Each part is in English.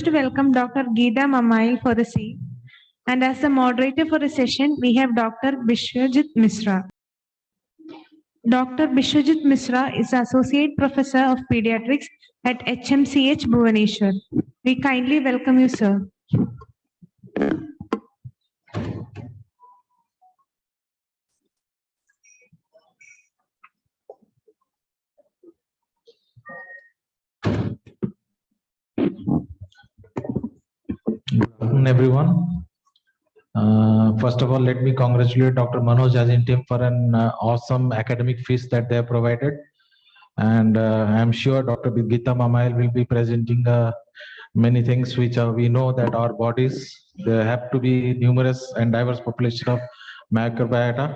privileged to welcome Dr. Geetha for the same. And as the moderator for the session, we have Dr. Bishwajit Misra. Dr. Bishwajit Misra is Associate Professor of Pediatrics at HMCH Bhubaneswar. We kindly welcome you, sir. Good afternoon, everyone. First of all, let me congratulate Dr. Manoj and team for an awesome academic feast that they have provided. And I'm sure Dr. Geetha will be presenting many things which we know that our bodies, there have to be numerous and diverse population of microbiota.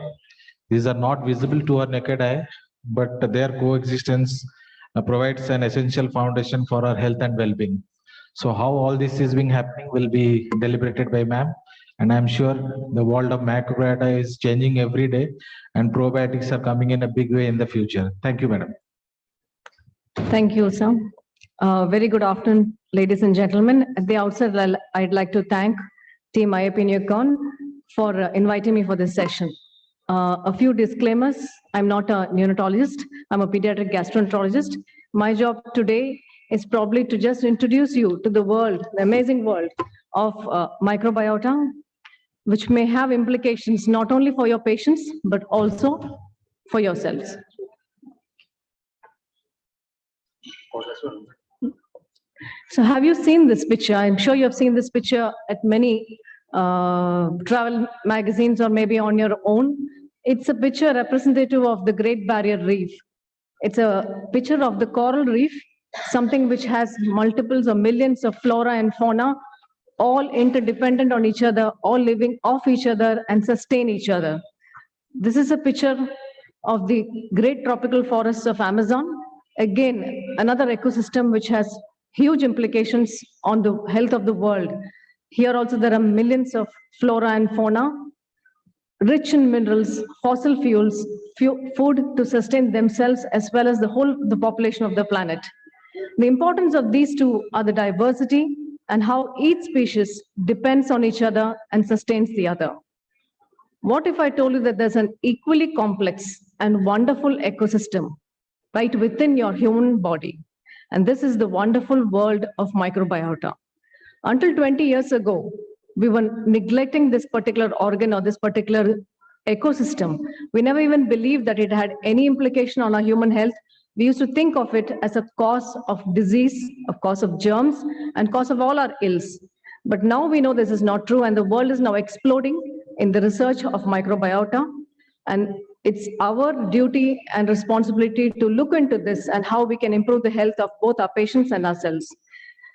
These are not visible to our naked eye, but their coexistence provides an essential foundation for our health and well-being. So how all this is being happening will be deliberated by ma'am. And I'm sure the world of microbiota is changing every day and probiotics are coming in a big way in the future. Thank you, madam. Thank you, sir. Very good afternoon, ladies and gentlemen. At the outset, I'd like to thank Team IAP Neocon for inviting me for this session. A few disclaimers. I'm not a neonatologist. I'm a pediatric gastroenterologist. My job today is probably to just introduce you to the world, the amazing world of microbiota, which may have implications not only for your patients, but also for yourselves. So have you seen this picture? I'm sure you have seen this picture at many travel magazines or maybe on your own. It's a picture representative of the Great Barrier Reef. It's a picture of the coral reef, something which has multiples or millions of flora and fauna, all interdependent on each other, all living off each other and sustain each other. This is a picture of the great tropical forests of Amazon. Again, another ecosystem which has huge implications on the health of the world. Here also there are millions of flora and fauna, rich in minerals, fossil fuels, food to sustain themselves as well as the population of the planet. The importance of these two are the diversity and how each species depends on each other and sustains the other. What if I told you that there's an equally complex and wonderful ecosystem right within your human body? And this is the wonderful world of microbiota. Until 20 years ago, we were neglecting this particular organ or this particular ecosystem. We never even believed that it had any implication on our human health. We used to think of it as a cause of disease, a cause of germs, and cause of all our ills. But now we know this is not true, and the world is now exploding in the research of microbiota. And it's our duty and responsibility to look into this and how we can improve the health of both our patients and ourselves.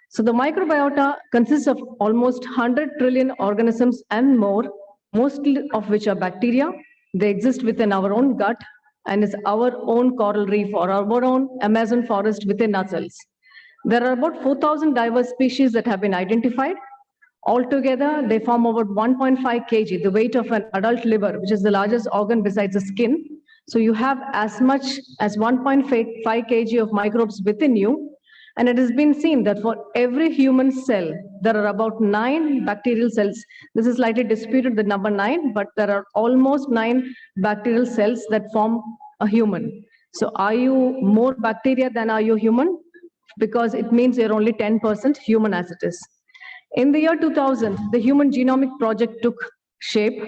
So the microbiota consists of almost 100 trillion organisms and more, mostly of which are bacteria. They exist within our own gut and is our own coral reef or our own Amazon forest within ourselves. There are about 4,000 diverse species that have been identified. Altogether, they form about 1.5 kg, the weight of an adult liver, which is the largest organ besides the skin. So you have as much as 1.5 kg of microbes within you. And it has been seen that for every human cell, there are about 9 bacterial cells. This is slightly disputed, the number 9, but there are almost 9 bacterial cells that form a human. So are you more bacteria than are you human? Because it means you're only 10% human as it is. In the year 2000, the Human Genomic Project took shape,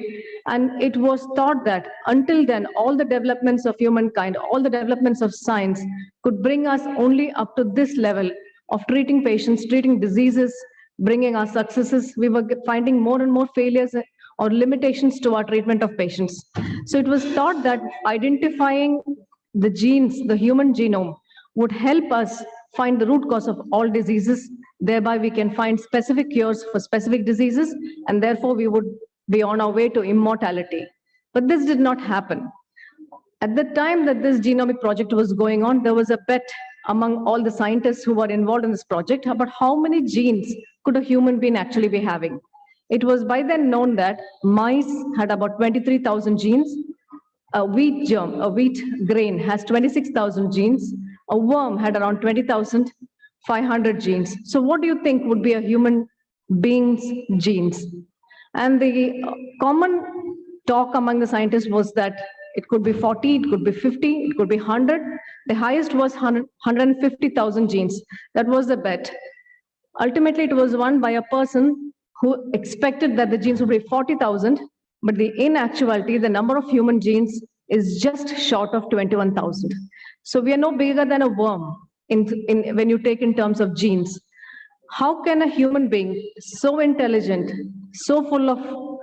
and it was thought that until then, all the developments of humankind, all the developments of science could bring us only up to this level of treating patients, treating diseases, bringing our successes. We were finding more and more failures or limitations to our treatment of patients. So it was thought that identifying the genes, the human genome, would help us find the root cause of all diseases. Thereby, we can find specific cures for specific diseases, and therefore we would be on our way to immortality. But this did not happen. At the time that this genomic project was going on, there was a bet among all the scientists who were involved in this project about how many genes could a human being actually be having. It was by then known that mice had about 23,000 genes. A wheat germ, a wheat grain has 26,000 genes. A worm had around 20,000. 500 genes. So what do you think would be a human being's genes? And the common talk among the scientists was that it could be 40, it could be 50, it could be 100. The highest was 150,000 genes. That was the bet. Ultimately, it was won by a person who expected that the genes would be 40,000, but in actuality, the number of human genes is just short of 21,000. So we are no bigger than a worm when you take in terms of genes. How can a human being so intelligent, so full of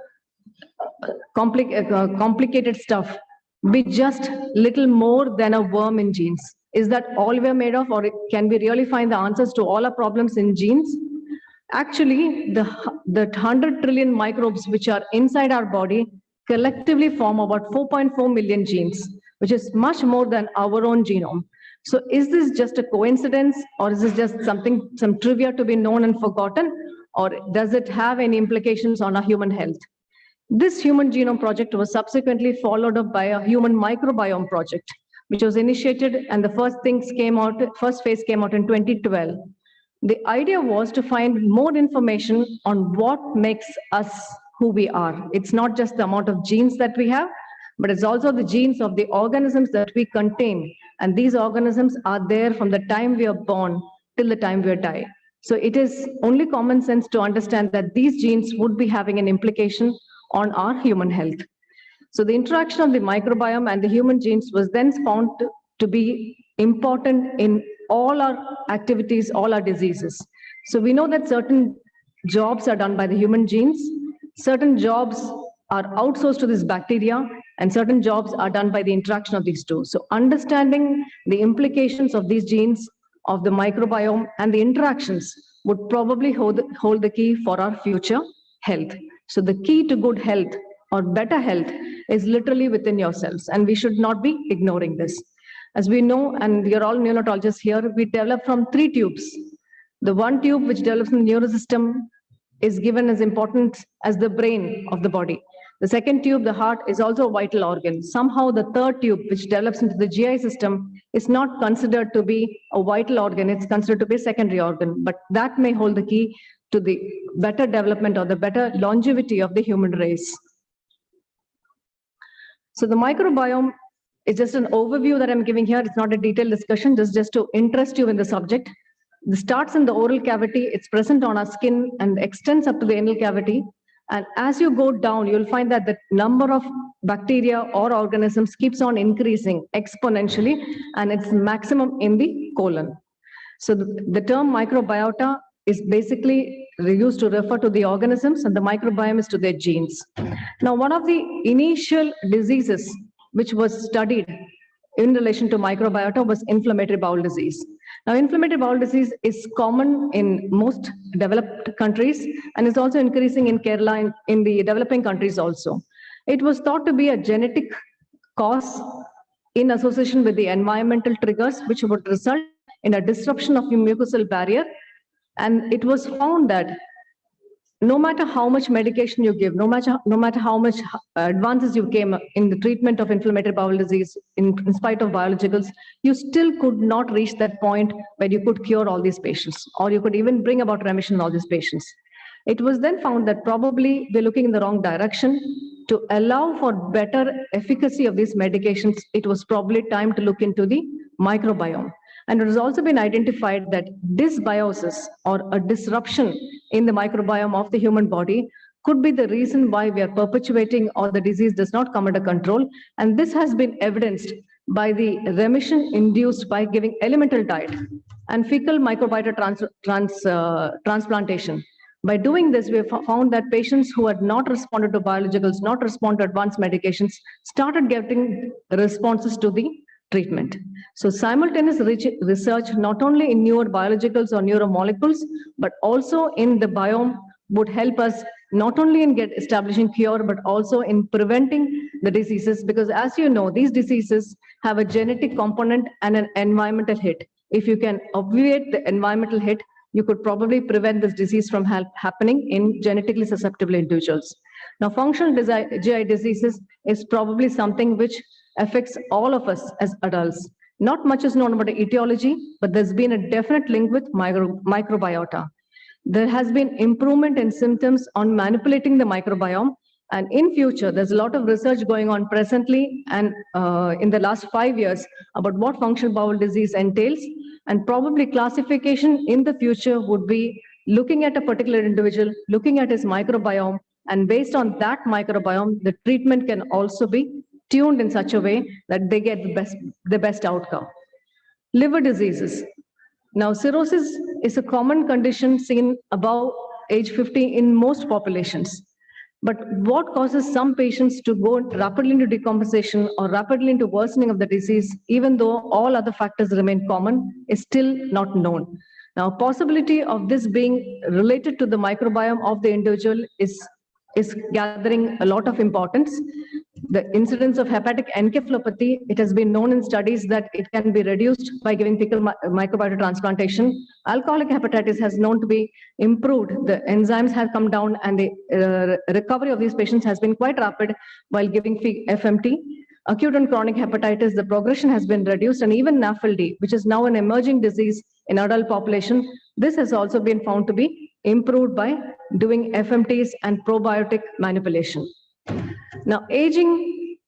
complicated stuff, be just little more than a worm in genes? Is that all we are made of, or can we really find the answers to all our problems in genes? Actually, the 100 trillion microbes which are inside our body collectively form about 4.4 million genes, which is much more than our own genome. So is this just a coincidence, or is this just some trivia to be known and forgotten, or does it have any implications on our human health? This human genome project was subsequently followed up by a human microbiome project, which was initiated, and the first phase came out in 2012. The idea was to find more information on what makes us who we are. It's not just the amount of genes that we have, but it's also the genes of the organisms that we contain. And these organisms are there from the time we are born till the time we die. So it is only common sense to understand that these genes would be having an implication on our human health. So the interaction of the microbiome and the human genes was then found to be important in all our activities, all our diseases. So we know that certain jobs are done by the human genes, certain jobs are outsourced to this bacteria, and certain jobs are done by the interaction of these two. So understanding the implications of these genes, of the microbiome, and the interactions would probably hold the key for our future health. So the key to good health or better health is literally within yourselves, and we should not be ignoring this. As we know, and we are all neonatologists here, we develop from 3 tubes. The one tube which develops in the neurosystem is given as important as the brain of the body. The second tube, the heart, is also a vital organ. Somehow the third tube, which develops into the GI system, is not considered to be a vital organ. It's considered to be a secondary organ, but that may hold the key to the better development or the better longevity of the human race. So the microbiome is just an overview that I'm giving here. It's not a detailed discussion, just to interest you in the subject. It starts in the oral cavity, it's present on our skin and extends up to the anal cavity. And as you go down, you'll find that the number of bacteria or organisms keeps on increasing exponentially, and it's maximum in the colon. So the term microbiota is basically used to refer to the organisms, and the microbiome is to their genes. Now, one of the initial diseases which was studied in relation to microbiota was inflammatory bowel disease. Now, inflammatory bowel disease is common in most developed countries and is also increasing in Kerala in the developing countries also. It was thought to be a genetic cause in association with the environmental triggers, which would result in a disruption of the mucosal barrier. And it was found that no matter how much medication you give, no matter how much advances you came in the treatment of inflammatory bowel disease, in spite of biologicals, you still could not reach that point where you could cure all these patients, or you could even bring about remission in all these patients. It was then found that probably we're looking in the wrong direction. To allow for better efficacy of these medications, it was probably time to look into the microbiome. And it has also been identified that dysbiosis, or a disruption in the microbiome of the human body, could be the reason why we are perpetuating or the disease does not come under control. And this has been evidenced by the remission induced by giving elemental diet and fecal microbiota transplantation. By doing this, we have found that patients who had not responded to biologicals, not responded to advanced medications, started getting responses to the treatment. So simultaneous research, not only in newer biologicals or neuromolecules, but also in the biome, would help us not only in establishing cure, but also in preventing the diseases, because as you know, these diseases have a genetic component and an environmental hit. If you can obviate the environmental hit, you could probably prevent this disease from happening in genetically susceptible individuals. Now, functional GI diseases is probably something which affects all of us as adults. Not much is known about the etiology, but there's been a definite link with microbiota. There has been improvement in symptoms on manipulating the microbiome. And in future, there's a lot of research going on presently and in the last 5 years about what functional bowel disease entails. And probably classification in the future would be looking at a particular individual, looking at his microbiome, and based on that microbiome, the treatment can also be tuned in such a way that they get the best outcome. Liver diseases. Now, cirrhosis is a common condition seen above age 50 in most populations. But what causes some patients to go rapidly into decomposition or rapidly into worsening of the disease, even though all other factors remain common, is still not known. Now, possibility of this being related to the microbiome of the individual is gathering a lot of importance. The incidence of hepatic encephalopathy, it has been known in studies that it can be reduced by giving fecal microbiota transplantation. Alcoholic hepatitis has known to be improved. The enzymes have come down and the recovery of these patients has been quite rapid while giving FMT. Acute and chronic hepatitis, the progression has been reduced, and even NAFLD, which is now an emerging disease in adult population, this has also been found to be improved by doing FMTs and probiotic manipulation. Now, aging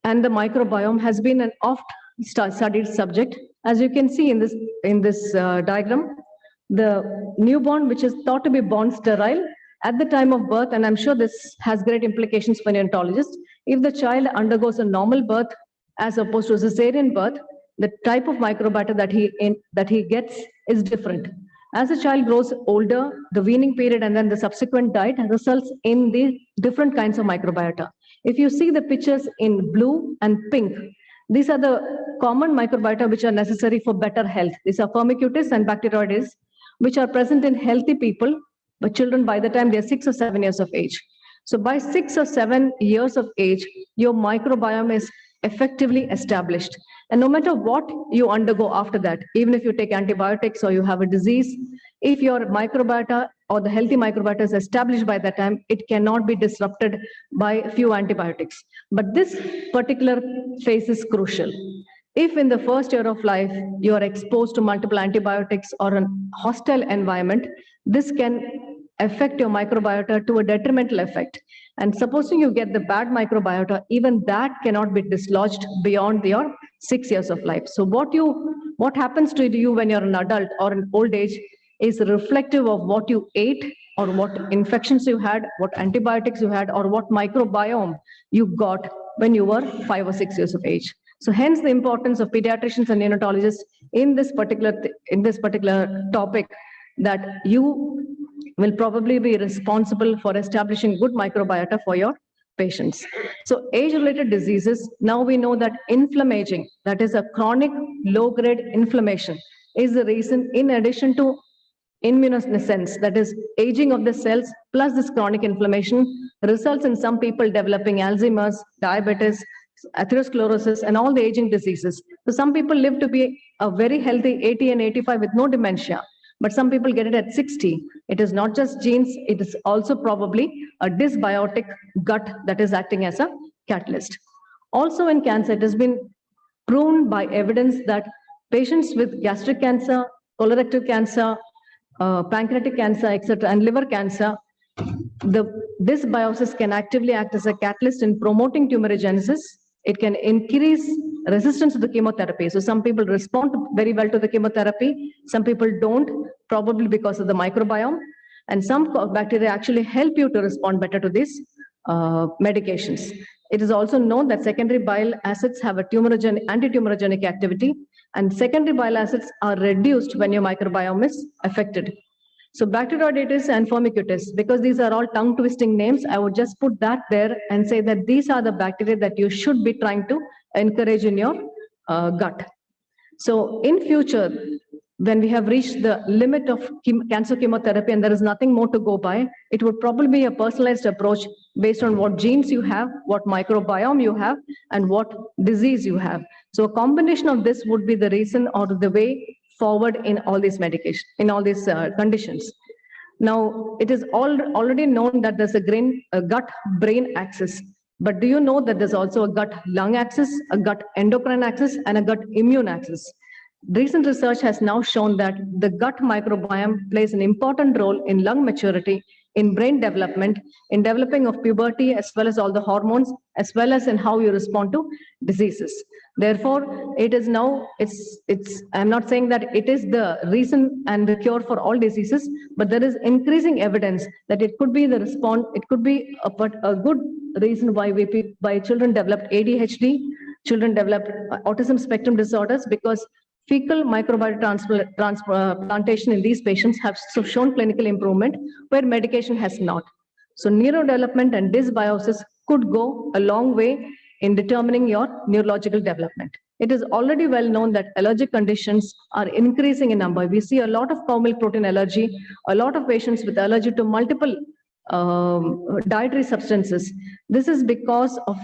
and the microbiome has been an oft-studied subject. As you can see in this diagram, the newborn, which is thought to be born sterile at the time of birth, and I'm sure this has great implications for neonatologists. If the child undergoes a normal birth as opposed to a cesarean birth, the type of microbiota that he gets is different. As the child grows older, the weaning period and then the subsequent diet results in the different kinds of microbiota. If you see the pictures in blue and pink, these are the common microbiota which are necessary for better health. These are Firmicutes and Bacteroides, which are present in healthy people, but children by the time they're 6 or 7 years of age. So by 6 or 7 years of age, your microbiome is effectively established. And no matter what you undergo after that, even if you take antibiotics or you have a disease, if your microbiota or the healthy microbiota is established by that time, it cannot be disrupted by a few antibiotics. But this particular phase is crucial. If in the first year of life, you are exposed to multiple antibiotics or a hostile environment, this can affect your microbiota to a detrimental effect. And supposing you get the bad microbiota, even that cannot be dislodged beyond your 6 years of life. So what happens to you when you're an adult or in old age is reflective of what you ate or what infections you had, what antibiotics you had, or what microbiome you got when you were 5 or 6 years of age. So hence the importance of pediatricians and neonatologists in this particular topic, that you will probably be responsible for establishing good microbiota for your patients. So age-related diseases, now we know that inflammaging, that is a chronic low-grade inflammation, is the reason, in addition to immunosenescence, that is aging of the cells plus this chronic inflammation, results in some people developing Alzheimer's, diabetes, atherosclerosis, and all the aging diseases. So some people live to be a very healthy 80 and 85 with no dementia, but some people get it at 60. It is not just genes, it is also probably a dysbiotic gut that is acting as a catalyst. Also in cancer, it has been proven by evidence that patients with gastric cancer, colorectal cancer, pancreatic cancer, etc., and liver cancer, this biosis can actively act as a catalyst in promoting tumorigenesis. It can increase resistance to the chemotherapy. So some people respond very well to the chemotherapy. Some people don't, probably because of the microbiome. And some bacteria actually help you to respond better to these medications. It is also known that secondary bile acids have a anti-tumorigenic activity, and secondary bile acids are reduced when your microbiome is affected. So Bacteroides and Firmicutes, because these are all tongue-twisting names, I would just put that there and say that these are the bacteria that you should be trying to encourage in your gut. So in future, when we have reached the limit of cancer chemotherapy and there is nothing more to go by, it would probably be a personalized approach based on what genes you have, what microbiome you have, and what disease you have. So a combination of this would be the reason or the way forward in all these medications, in all these conditions. Now, it is already known that there's a gut-brain axis. But do you know that there's also a gut-lung axis, a gut endocrine axis, and a gut immune axis? Recent research has now shown that the gut microbiome plays an important role in lung maturity, in brain development, in developing of puberty, as well as all the hormones, as well as in how you respond to diseases. Therefore, it is now, I'm not saying that it is the reason and the cure for all diseases, but there is increasing evidence that it could be the response, it could be a good reason why children developed ADHD, children developed autism spectrum disorders, because fecal microbiota transplantation in these patients have shown clinical improvement where medication has not. So neurodevelopment and dysbiosis could go a long way in determining your neurological development. It is already well known that allergic conditions are increasing in number. We see a lot of cow milk protein allergy, a lot of patients with allergy to multiple dietary substances. This is because of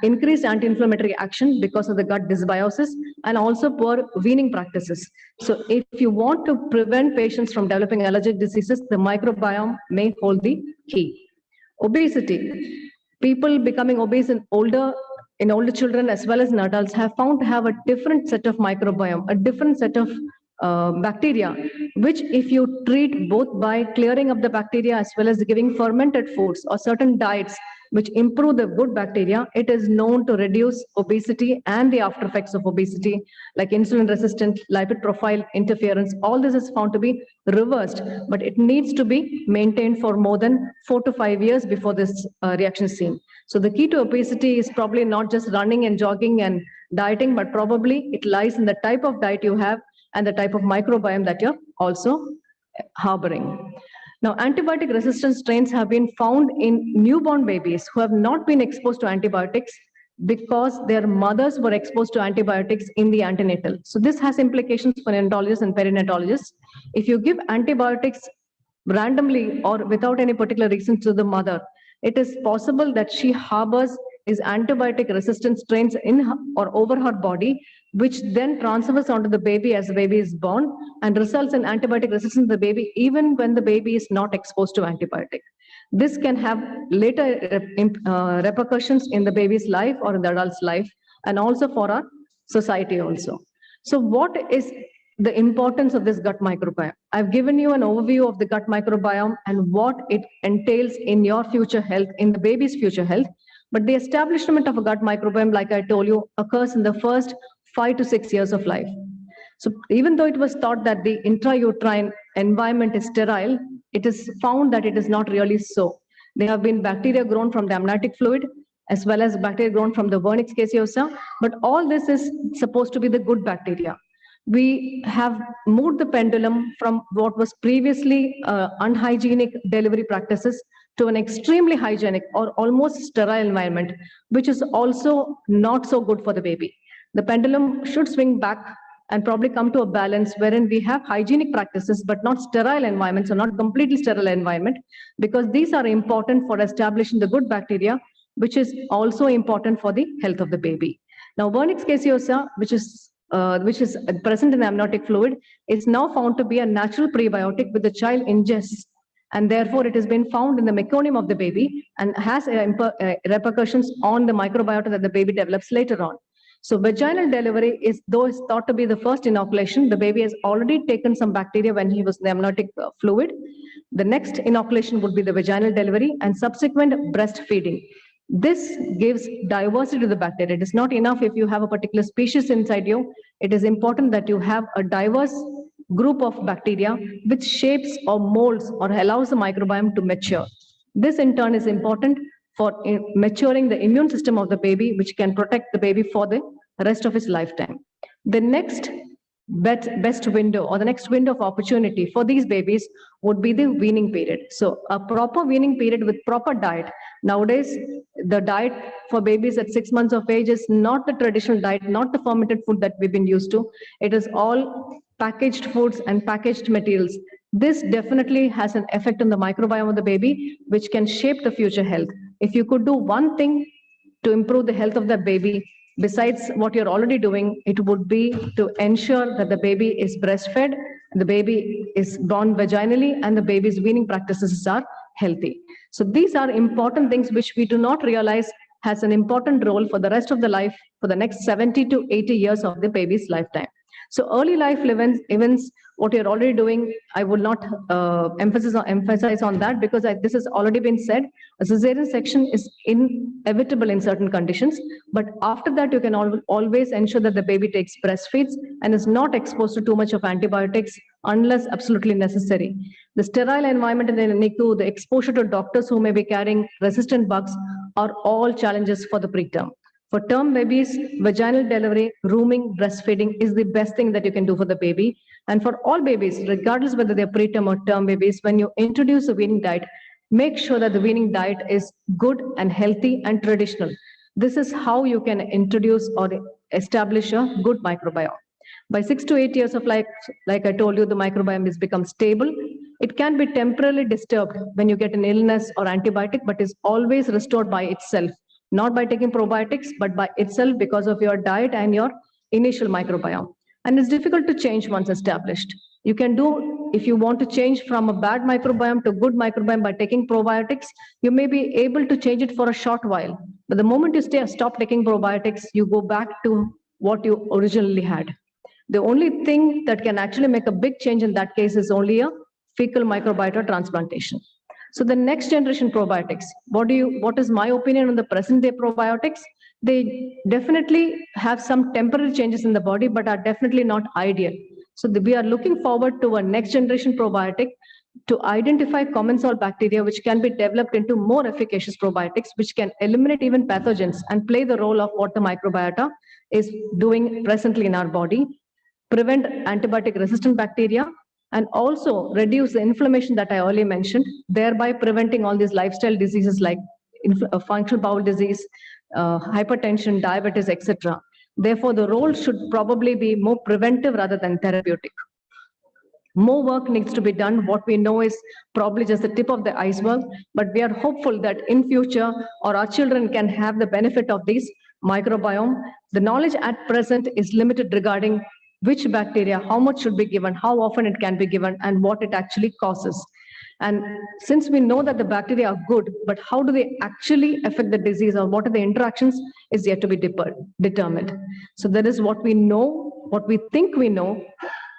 increased anti-inflammatory action because of the gut dysbiosis and also poor weaning practices. So if you want to prevent patients from developing allergic diseases, the microbiome may hold the key. Obesity. People becoming obese in older children as well as in adults have found to have a different set of microbiome, a different set of bacteria, which if you treat both by clearing up the bacteria as well as giving fermented foods or certain diets which improve the good bacteria, it is known to reduce obesity and the after effects of obesity, like insulin resistant, lipid profile interference. All this is found to be reversed, but it needs to be maintained for more than 4 to 5 years before this reaction is seen. So the key to obesity is probably not just running and jogging and dieting, but probably it lies in the type of diet you have and the type of microbiome that you're also harboring. Now, antibiotic resistant strains have been found in newborn babies who have not been exposed to antibiotics because their mothers were exposed to antibiotics in the antenatal. So this has implications for neonatologists and perinatologists. If you give antibiotics randomly or without any particular reason to the mother, it is possible that she harbors these antibiotic resistant strains in her or over her body, which then transfers onto the baby as the baby is born and results in antibiotic resistance in the baby even when the baby is not exposed to antibiotic. This can have later repercussions in the baby's life or in the adult's life and also for our society also. So what is the importance of this gut microbiome? I've given you an overview of the gut microbiome and what it entails in your future health, in the baby's future health. But the establishment of a gut microbiome, like I told you, occurs in the first 5 to 6 years of life. So even though it was thought that the intrauterine environment is sterile, it is found that it is not really so. There have been bacteria grown from the amniotic fluid as well as bacteria grown from the vernix caseosa, but all this is supposed to be the good bacteria. We have moved the pendulum from what was previously unhygienic delivery practices to an extremely hygienic or almost sterile environment, which is also not so good for the baby. The pendulum should swing back and probably come to a balance wherein we have hygienic practices, but not sterile environments or not completely sterile environment, because these are important for establishing the good bacteria, which is also important for the health of the baby. Now, vernix caseosa, which is present in the amniotic fluid, is now found to be a natural prebiotic which the child ingests, and therefore it has been found in the meconium of the baby and has repercussions on the microbiota that the baby develops later on. So vaginal delivery is, though is thought to be the first inoculation, the baby has already taken some bacteria when he was in the amniotic fluid. The next inoculation would be the vaginal delivery and subsequent breastfeeding. This gives diversity to the bacteria. It is not enough if you have a particular species inside you. It is important that you have a diverse group of bacteria which shapes or molds or allows the microbiome to mature. This in turn is important for maturing the immune system of the baby, which can protect the baby for the rest of his lifetime. The next best window or the next window of opportunity for these babies would be the weaning period. So a proper weaning period with proper diet. Nowadays, the diet for babies at 6 months of age is not the traditional diet, not the fermented food that we've been used to. It is all packaged foods and packaged materials. This definitely has an effect on the microbiome of the baby, which can shape the future health. If you could do one thing to improve the health of the baby, besides what you're already doing, it would be to ensure that the baby is breastfed, the baby is born vaginally, and the baby's weaning practices are healthy. So these are important things which we do not realize has an important role for the rest of the life, for the next 70 to 80 years of the baby's lifetime. So early life events, what you're already doing, I will not emphasize on that, because this has already been said. A cesarean section is inevitable in certain conditions, but after that you can always ensure that the baby takes breastfeeds and is not exposed to too much of antibiotics unless absolutely necessary. The sterile environment in the NICU, the exposure to doctors who may be carrying resistant bugs are all challenges for the preterm. For term babies, vaginal delivery, rooming, breastfeeding is the best thing that you can do for the baby. And for all babies, regardless whether they're preterm or term babies, when you introduce a weaning diet, make sure that the weaning diet is good and healthy and traditional. This is how you can introduce or establish a good microbiome. By 6 to 8 years of life, like I told you, the microbiome has become stable. It can be temporarily disturbed when you get an illness or antibiotic, but is always restored by itself. Not by taking probiotics, but by itself because of your diet and your initial microbiome. And it's difficult to change once established. You can do, if you want to change from a bad microbiome to good microbiome by taking probiotics, you may be able to change it for a short while. But the moment you stop taking probiotics, you go back to what you originally had. The only thing that can actually make a big change in that case is only a fecal microbiota transplantation. So the next generation probiotics, what is my opinion on the present day probiotics? They definitely have some temporary changes in the body, but are definitely not ideal. So we are looking forward to a next generation probiotic to identify commensal bacteria, which can be developed into more efficacious probiotics, which can eliminate even pathogens and play the role of what the microbiota is doing presently in our body, prevent antibiotic resistant bacteria, and also reduce the inflammation that I earlier mentioned, thereby preventing all these lifestyle diseases like functional bowel disease, hypertension, diabetes, etc. Therefore, the role should probably be more preventive rather than therapeutic. More work needs to be done. What we know is probably just the tip of the iceberg, but we are hopeful that in future, or our children can have the benefit of this microbiome. The knowledge at present is limited regarding which bacteria, how much should be given, how often it can be given, and what it actually causes. And since we know that the bacteria are good, but how do they actually affect the disease, or what are the interactions, is yet to be determined. So that is what we know, what we think we know,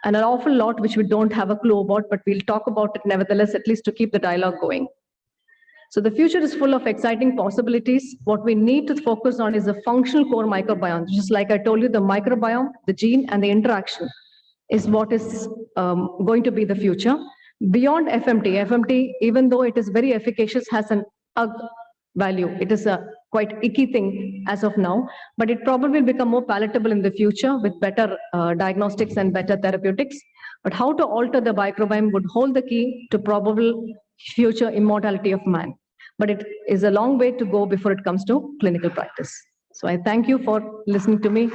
and an awful lot which we don't have a clue about, but we'll talk about it nevertheless, at least to keep the dialogue going. So the future is full of exciting possibilities. What we need to focus on is the functional core microbiome. Just like I told you, the microbiome, the gene, and the interaction is what is going to be the future. Beyond FMT, even though it is very efficacious, has an value. It is a quite icky thing as of now, but it probably will become more palatable in the future with better diagnostics and better therapeutics. But how to alter the microbiome would hold the key to probable future immortality of man. But it is a long way to go before it comes to clinical practice. So I thank you for listening to me.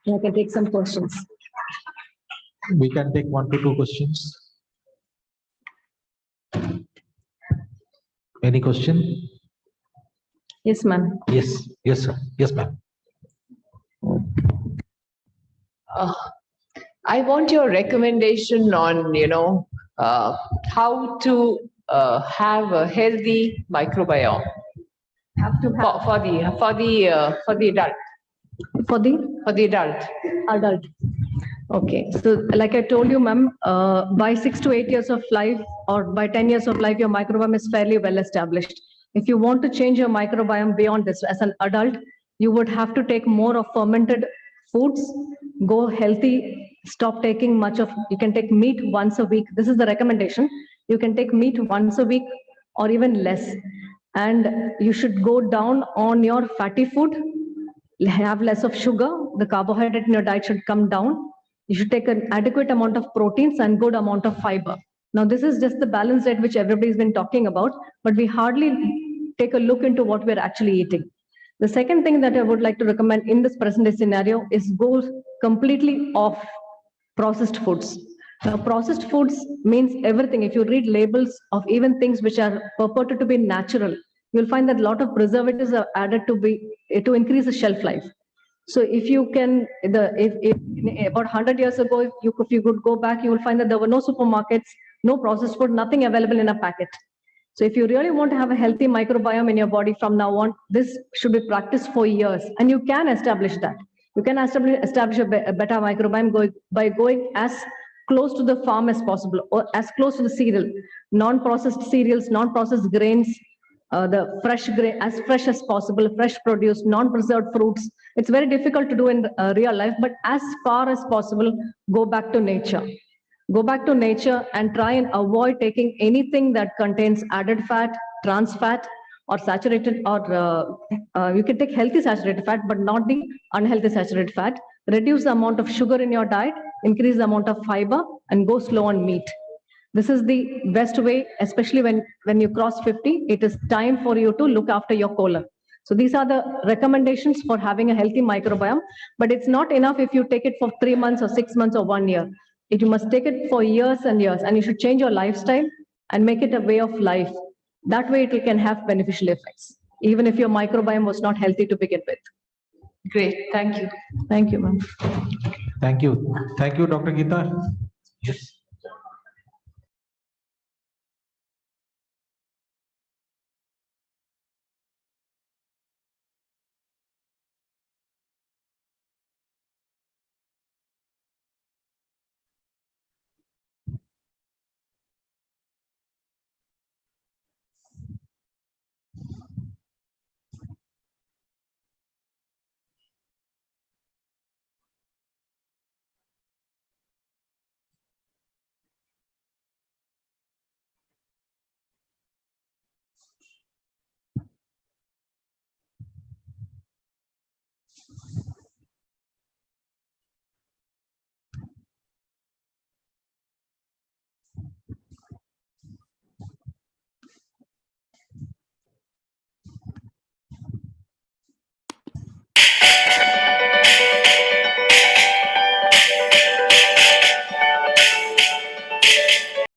I can take some questions. We can take 1 to 2 questions. Any question? Yes, ma'am. Yes, sir. Yes, ma'am. I want your recommendation on, how to have a healthy microbiome for the adult. For the adult. Okay, so like I told you, ma'am, by 6 to 8 years of life, or by 10 years of life, your microbiome is fairly well established. If you want to change your microbiome beyond this, as an adult, you would have to take more of fermented foods, go healthy, stop taking much of, you can take meat once a week. This is the recommendation. You can take meat once a week or even less. And you should go down on your fatty food, have less of sugar, the carbohydrate in your diet should come down. You should take an adequate amount of proteins and good amount of fiber. Now, this is just the balanced diet which everybody's been talking about, but we hardly take a look into what we're actually eating. The second thing that I would like to recommend in this present day scenario is go completely off processed foods. Now, processed foods means everything. If you read labels of even things which are purported to be natural, you'll find that a lot of preservatives are added to increase the shelf life. So if you can, if about 100 years ago, if you could go back, you will find that there were no supermarkets, no processed food, nothing available in a packet. So if you really want to have a healthy microbiome in your body from now on, this should be practiced for years, and you can establish that. You can establish a better microbiome by going as close to the farm as possible, or as close to the cereal, non-processed cereals, non-processed grains, the fresh grain, as fresh as possible, fresh produce, non-preserved fruits. It's very difficult to do in real life, but as far as possible, go back to nature. Go back to nature and try and avoid taking anything that contains added fat, trans fat, or saturated, or you can take healthy saturated fat, but not the unhealthy saturated fat. Reduce the amount of sugar in your diet, increase the amount of fiber, and go slow on meat. This is the best way, especially when you cross 50, it is time for you to look after your colon. So these are the recommendations for having a healthy microbiome, but it's not enough if you take it for 3 months or 6 months or 1 year. You must take it for years and years, and you should change your lifestyle and make it a way of life. That way it can have beneficial effects, even if your microbiome was not healthy to begin with. Great, thank you. Thank you, ma'am. Thank you. Thank you, Dr. Geetha. Yes.